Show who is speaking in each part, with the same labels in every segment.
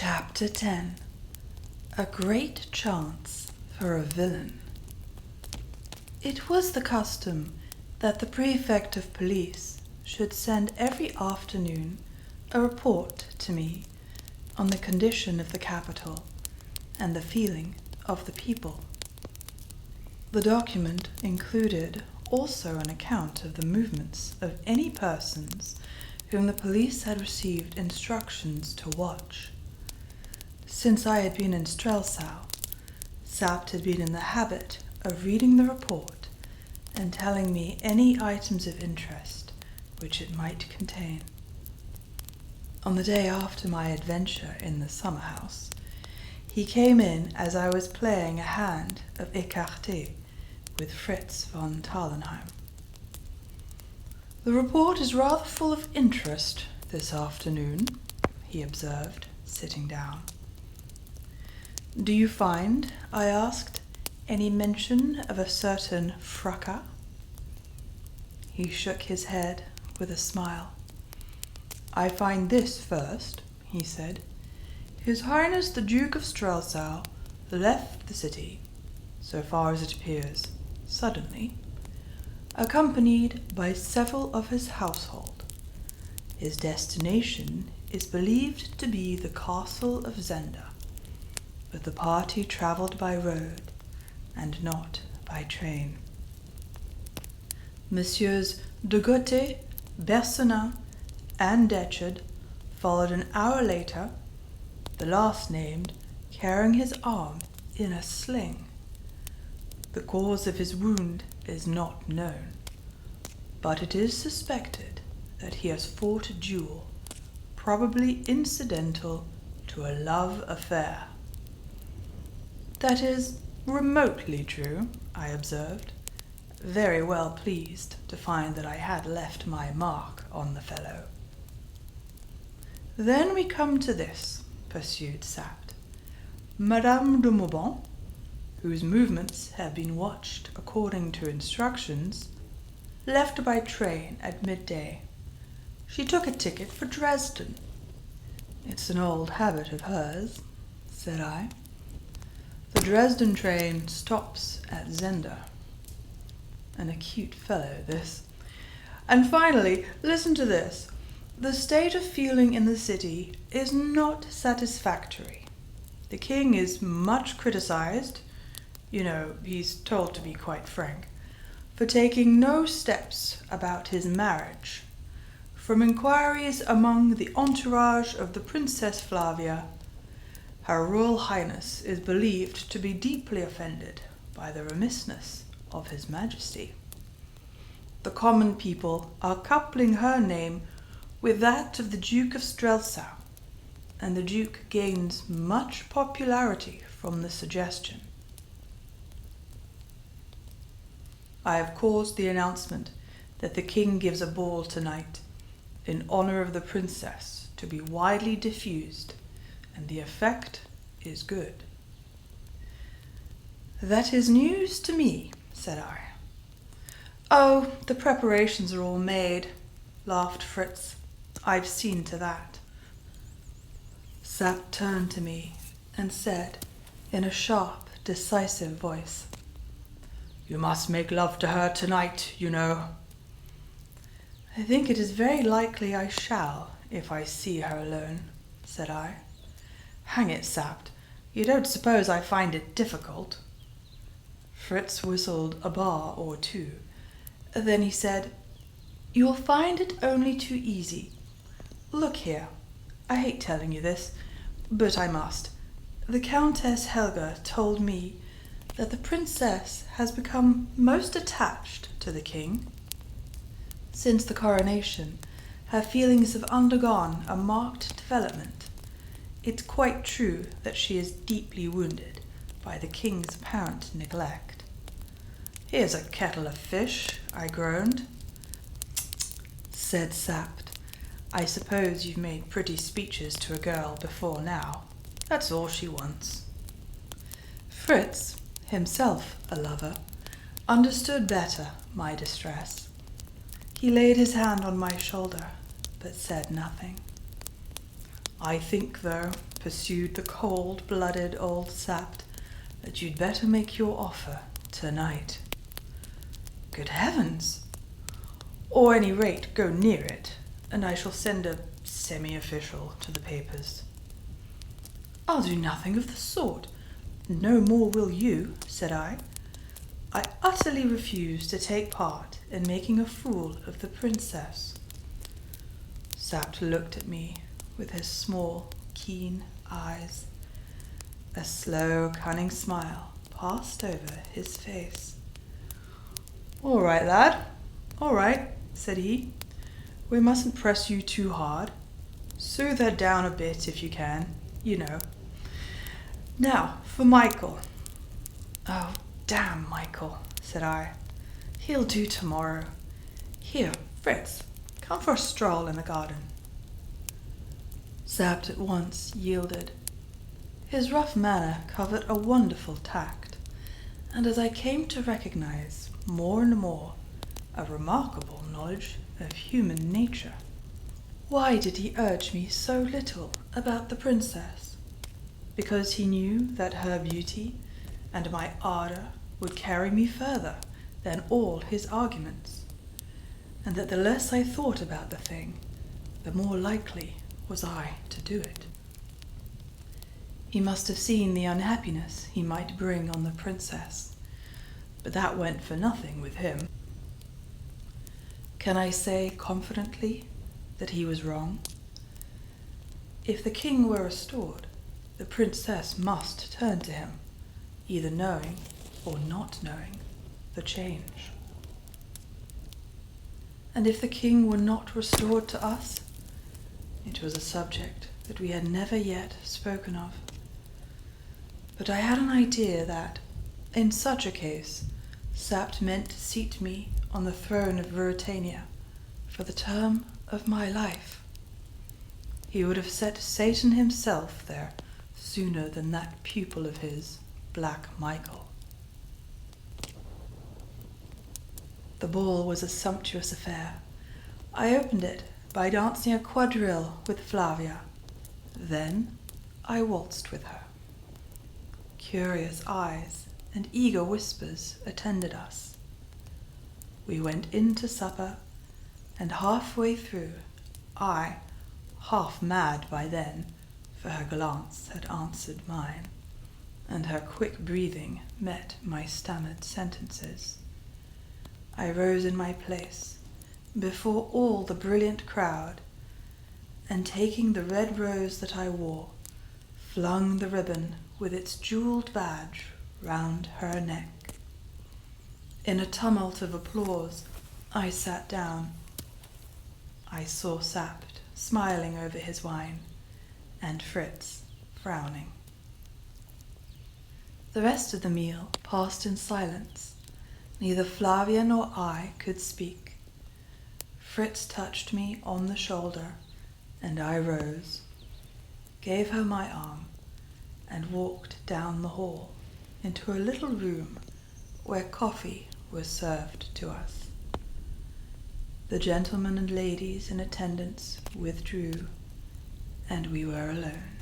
Speaker 1: Chapter 10. A Great Chance for a Villain. It was the custom that the prefect of police should send every afternoon a report to me on the condition of the capital and the feeling of the people. The document included also an account of the movements of any persons whom the police had received instructions to watch. Since I had been in Strelsau, Sapt had been in the habit of reading the report and telling me any items of interest which it might contain. On the day after my adventure in the summer house, he came in as I was playing a hand of écarté with Fritz von Tarlenheim. "The report is rather full of interest this afternoon," he observed, sitting down. "Do you find," I asked, "any mention of a certain fracas?" He shook his head with a smile. "I find this first," he said. "His Highness the Duke of Strelsau left the city, so far as it appears, suddenly, accompanied by several of his household. His destination is believed to be the castle of Zenda, but the party travelled by road and not by train. Messieurs de Gauthier, Bersonin, and Detchard followed an hour later, the last named carrying his arm in a sling. The cause of his wound is not known, but it is suspected that he has fought a duel, probably incidental to a love affair." "That is remotely true," I observed, very well pleased to find that I had left my mark on the fellow. "Then we come to this," pursued Sapt. "Madame de Mauban, whose movements have been watched according to instructions, left by train at midday. She took a ticket for Dresden." "It's an old habit of hers," said I. "The Dresden train stops at Zenda." An acute fellow, this. "And finally, listen to this. The state of feeling in the city is not satisfactory. The king is much criticized, he's told to be quite frank, for taking no steps about his marriage. From inquiries among the entourage of the Princess Flavia, Her Royal Highness is believed to be deeply offended by the remissness of His Majesty. The common people are coupling her name with that of the Duke of Strelsau, and the Duke gains much popularity from the suggestion. I have caused the announcement that the king gives a ball tonight in honor of the princess to be widely diffused, and the effect is good." "That is news to me," said I. "Oh, the preparations are all made," laughed Fritz. "I've seen to that." Sapt turned to me and said in a sharp, decisive voice, "You must make love to her tonight, you know." "I think it is very likely I shall, if I see her alone," said I. "Hang it, Sapt, you don't suppose I find it difficult?" Fritz whistled a bar or two. Then he said, "You'll find it only too easy. Look here, I hate telling you this, but I must. The Countess Helga told me that the princess has become most attached to the king. Since the coronation, her feelings have undergone a marked development. It's quite true that she is deeply wounded by the king's apparent neglect." "Here's a kettle of fish," I groaned. Said Sapt, "I suppose you've made pretty speeches to a girl before now. That's all she wants." Fritz, himself a lover, understood better my distress. He laid his hand on my shoulder, but said nothing. "I think, though," pursued the cold-blooded old sapt, that you'd better make your offer tonight. Good heavens! Or any rate, go near it, and I shall send a semi-official to the papers. I'll do nothing of the sort. No more will you, said I. I utterly refuse to take part in making a fool of the princess. Sapt looked at me with his small, keen eyes. A slow, cunning smile passed over his face. All right, lad, all right, said he. We mustn't press you too hard. Soothe her down a bit if you can, you know. Now, for Michael. Oh, damn Michael, said I. He'll do tomorrow. Here, Fritz, come for a stroll in the garden. Sapt at once yielded. His rough manner covered a wonderful tact, and as I came to recognize more and more a remarkable knowledge of human nature. Why did he urge me so little about the princess? Because he knew that her beauty and my ardor would carry me further than all his arguments, and that the less I thought about the thing, the more likely was I to do it. He must have seen the unhappiness he might bring on the princess, but that went for nothing with him. Can I say confidently that he was wrong? If the king were restored, the princess must turn to him, either knowing or not knowing the change. And if the king were not restored to us, it was a subject that we had never yet spoken of. But I had an idea that, in such a case, Sapt meant to seat me on the throne of Ruritania for the term of my life. He would have set Satan himself there sooner than that pupil of his, Black Michael. The ball was a sumptuous affair. I opened it by dancing a quadrille with Flavia. Then I waltzed with her. Curious eyes and eager whispers attended us. We went in to supper, and halfway through, I, half mad by then, for her glance had answered mine, and her quick breathing met my stammered sentences. I rose in my place, before all the brilliant crowd, and taking the red rose that I wore, flung the ribbon with its jeweled badge round her neck. In a tumult of applause, I sat down. I saw Sapt smiling over his wine, and Fritz frowning. The rest of the meal passed in silence. Neither Flavia nor I could speak. Fritz touched me on the shoulder, and I rose, gave her my arm, and walked down the hall into a little room where coffee was served to us. The gentlemen and ladies in attendance withdrew, and we were alone.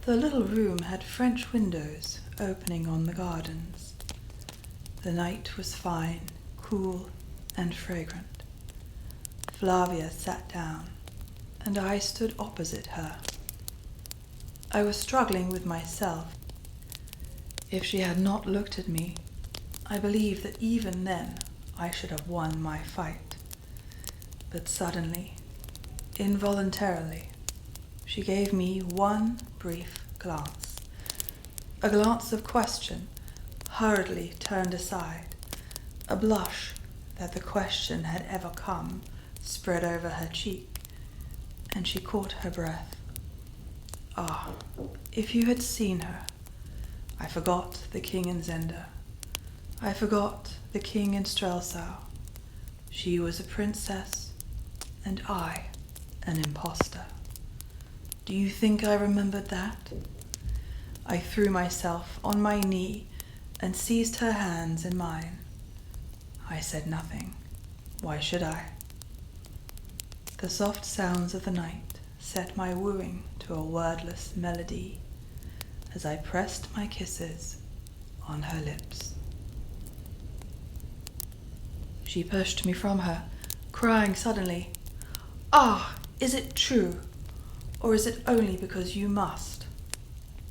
Speaker 1: The little room had French windows opening on the gardens. The night was fine, cool, and fragrant. Flavia sat down, and I stood opposite her. I was struggling with myself. If she had not looked at me, I believe that even then I should have won my fight. But suddenly, involuntarily, she gave me one brief glance, a glance of question, hurriedly turned aside, a blush that the question had ever come spread over her cheek, and she caught her breath. Ah, if you had seen her! I forgot the king in Zenda. I forgot the king in Strelsau. She was a princess, and I an impostor. Do you think I remembered that? I threw myself on my knee and seized her hands in mine. I said nothing. Why should I? The soft sounds of the night set my wooing to a wordless melody as I pressed my kisses on her lips. She pushed me from her, crying suddenly, "Ah, is it true? Or is it only because you must?"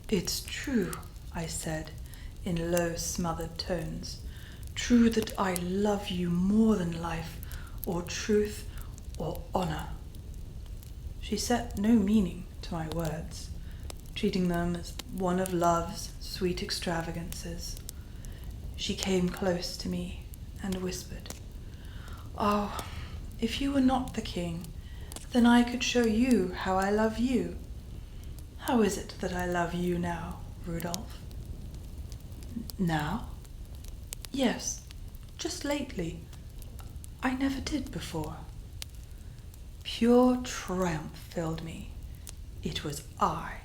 Speaker 1: "It's true," I said in low, smothered tones. "True that I love you more than life, or truth, or honor." She set no meaning to my words, treating them as one of love's sweet extravagances. She came close to me and whispered, "Oh, if you were not the king, then I could show you how I love you. How is it that I love you now, Rudolph?" "Now?" "Yes, just lately. I never did before." Pure triumph filled me. It was I,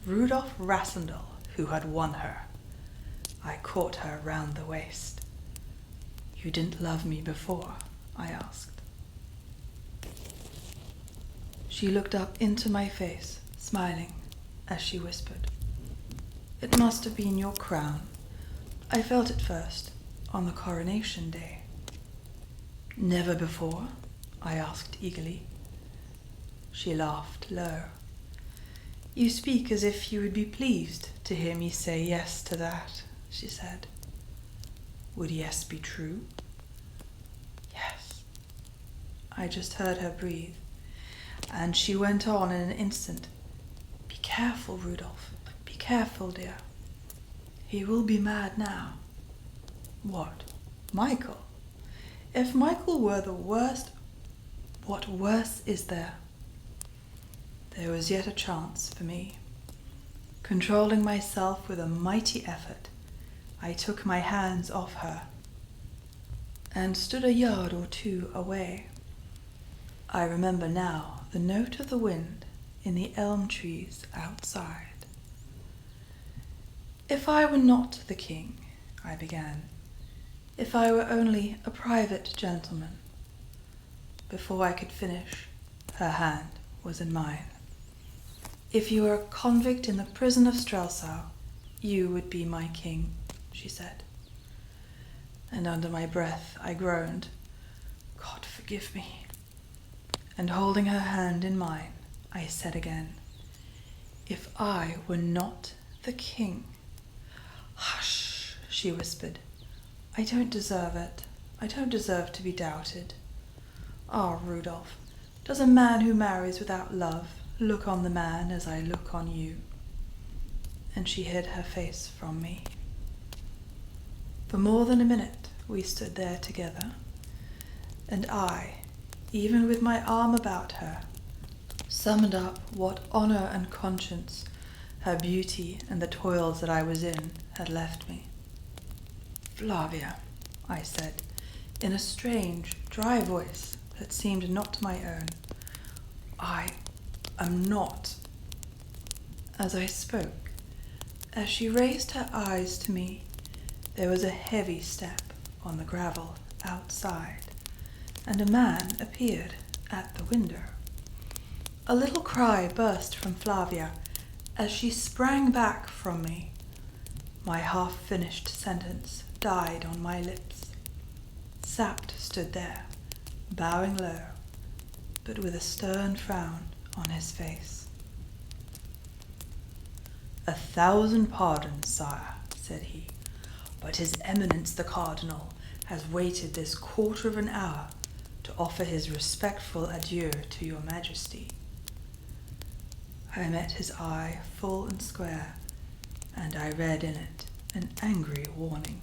Speaker 1: Rudolph Rassendyll, who had won her. I caught her round the waist. "You didn't love me before?" I asked. She looked up into my face, smiling, as she whispered, "It must have been your crown. I felt it first on the coronation day." "Never before?" I asked eagerly. She laughed low. "You speak as if you would be pleased to hear me say yes to that," she said. "Would yes be true?" "Yes." I just heard her breathe, and she went on in an instant. "Be careful, Rudolph. Be careful, dear. He will be mad now." "What, Michael? If Michael were the worst, what worse is there?" There was yet a chance for me. Controlling myself with a mighty effort, I took my hands off her and stood a yard or two away. I remember now the note of the wind in the elm trees outside. "If I were not the king," I began, "if I were only a private gentleman." Before I could finish, her hand was in mine. "If you were a convict in the prison of Strelsau, you would be my king," she said. And under my breath I groaned, "God forgive me." And holding her hand in mine, I said again, "If I were not the king." "Hush," she whispered. "I don't deserve it. I don't deserve to be doubted. Ah, Rudolph, does a man who marries without love look on the man as I look on you?" And she hid her face from me. For more than a minute we stood there together, and I, even with my arm about her, summoned up what honor and conscience, her beauty and the toils that I was in, had left me. "Flavia," I said, in a strange, dry voice that seemed not my own, "I am not." As I spoke, as she raised her eyes to me, there was a heavy step on the gravel outside, and a man appeared at the window. A little cry burst from Flavia as she sprang back from me. My half-finished sentence died on my lips. Sapt stood there, bowing low, but with a stern frown on his face. "1,000 pardons, sire," said he, "but His Eminence the Cardinal has waited this quarter of an hour to offer his respectful adieu to your Majesty." I met his eye full and square, and I read in it an angry warning.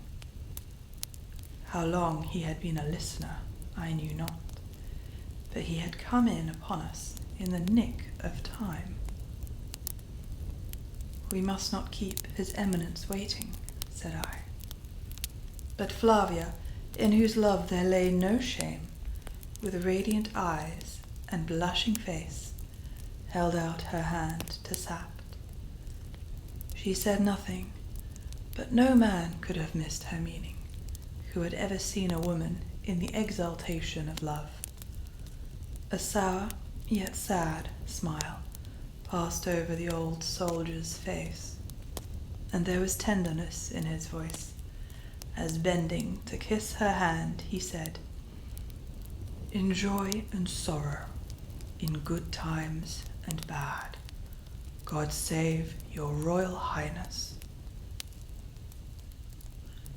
Speaker 1: How long he had been a listener I knew not, but he had come in upon us in the nick of time. "We must not keep His Eminence waiting," said I. But Flavia, in whose love there lay no shame, with radiant eyes and blushing face, held out her hand to Sapt. She said nothing, but no man could have missed her meaning, who had ever seen a woman in the exaltation of love. A sour, yet sad, smile passed over the old soldier's face, and there was tenderness in his voice, as bending to kiss her hand, he said, "In joy and sorrow, in good times and bad, God save your Royal Highness."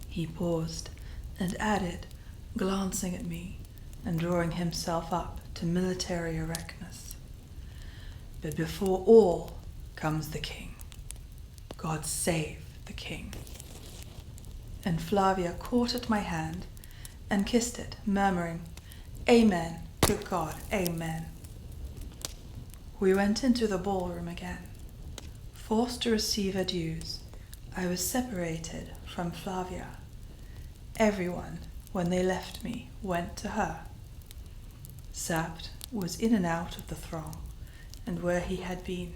Speaker 1: He paused and added, glancing at me and drawing himself up to military erectness, "But before all comes the king. God save the king." And Flavia caught at my hand and kissed it, murmuring, "Amen, good God, amen." We went into the ballroom again. Forced to receive adieus, I was separated from Flavia. Everyone, when they left me, went to her. Sapt was in and out of the throng, and where he had been,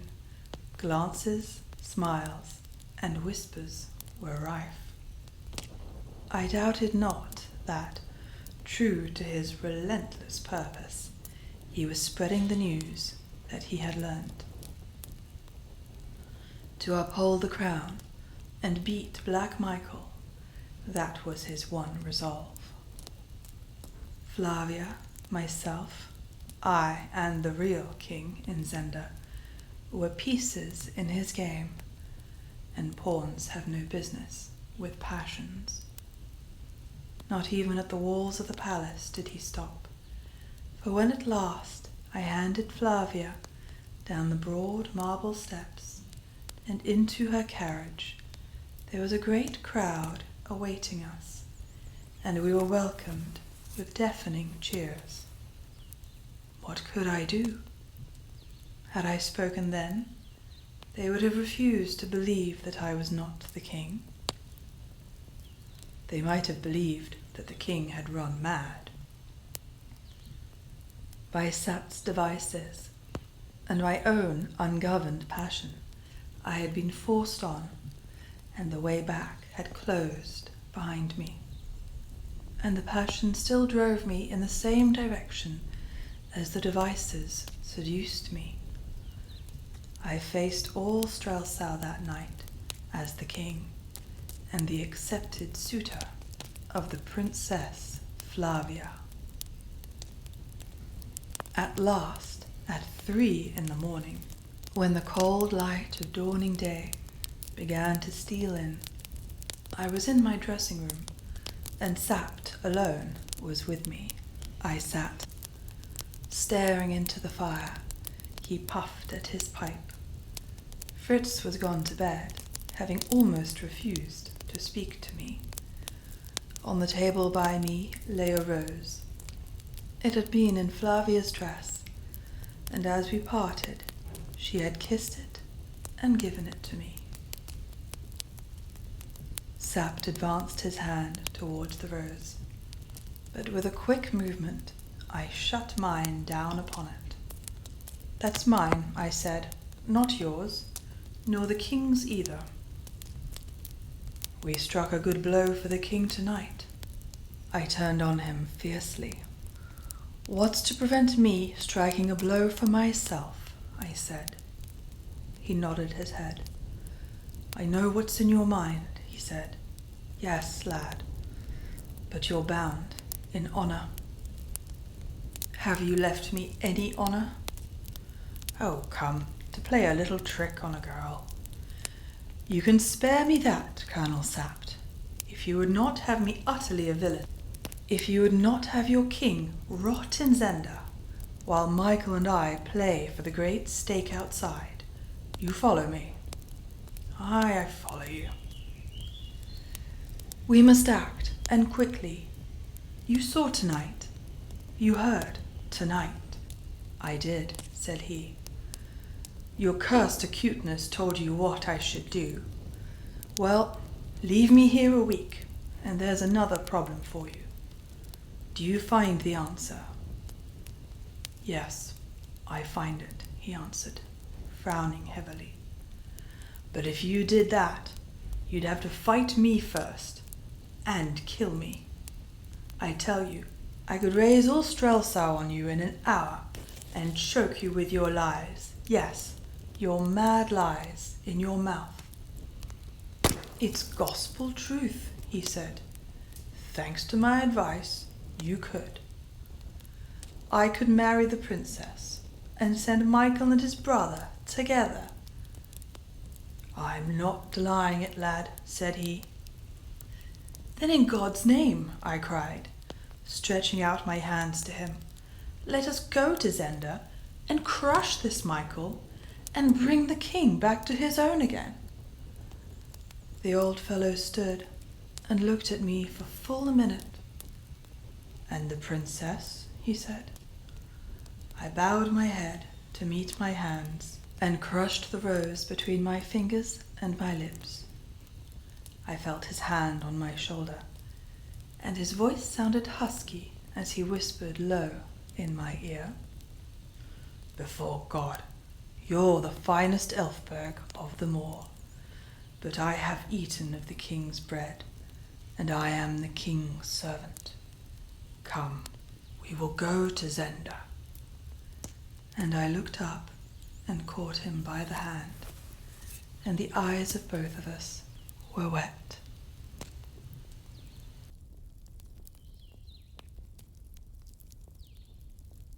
Speaker 1: glances, smiles, and whispers were rife. I doubted not that, true to his relentless purpose, he was spreading the news that he had learned. To uphold the crown and beat Black Michael, that was his one resolve. Flavia, myself, I, and the real king in Zenda were pieces in his game, and pawns have no business with passions. Not even at the walls of the palace did he stop, for when at last I handed Flavia down the broad marble steps and into her carriage, there was a great crowd awaiting us, and we were welcomed with deafening cheers. What could I do? Had I spoken then, they would have refused to believe that I was not the king. They might have believed that the king had run mad. By Sapt's devices and my own ungoverned passion, I had been forced on, and the way back had closed behind me. And the passion still drove me in the same direction as the devices seduced me. I faced all Strelsau that night as the king and the accepted suitor of the Princess Flavia. At last, at 3 in the morning, when the cold light of dawning day began to steal in, I was in my dressing room, and Sapt alone was with me. I sat, staring into the fire. He puffed at his pipe. Fritz was gone to bed, having almost refused to speak to me. On the table by me lay a rose. It had been in Flavia's dress, and as we parted, she had kissed it and given it to me. Sapt advanced his hand towards the rose, but with a quick movement, I shut mine down upon it. "That's mine," I said, "not yours, nor the king's either." "We struck a good blow for the king tonight." I turned on him fiercely. "What's to prevent me striking a blow for myself?" I said. He nodded his head. "I know what's in your mind," he said. "Yes, lad, but you're bound in honor." "Have you left me any honor?" "Oh, come, to play a little trick on a girl." "You can spare me that, Colonel Sapt, if you would not have me utterly a villain, if you would not have your king rot in Zenda, while Michael and I play for the great stake outside. You follow me?" "Aye, I follow you." "We must act, and quickly. You saw tonight. You heard tonight." "I did," said he. "Your cursed acuteness told you what I should do. Well, leave me here a week, and there's another problem for you. Do you find the answer?" "Yes, I find it," he answered, frowning heavily. "But if you did that, you'd have to fight me first, and kill me. I tell you, I could raise all Strelsau on you in an hour, and choke you with your lies. Yes, your mad lies in your mouth. It's gospel truth, he said. Thanks to my advice, you could. I could marry the princess and send Michael and his brother together. I'm not denying it, lad, said he. Then in God's name, I cried, stretching out my hands to him, let us go to Zenda and crush this Michael and bring the king back to his own again. The old fellow stood and looked at me for full a minute. And the princess, he said. I bowed my head to meet my hands and crushed the rose between my fingers and my lips. I felt his hand on my shoulder, and his voice sounded husky as he whispered low in my ear. Before God, you're the finest Elfberg of them all, but I have eaten of the king's bread, and I am the king's servant. Come, we will go to Zenda. And I looked up and caught him by the hand, and the eyes of both of us were wet.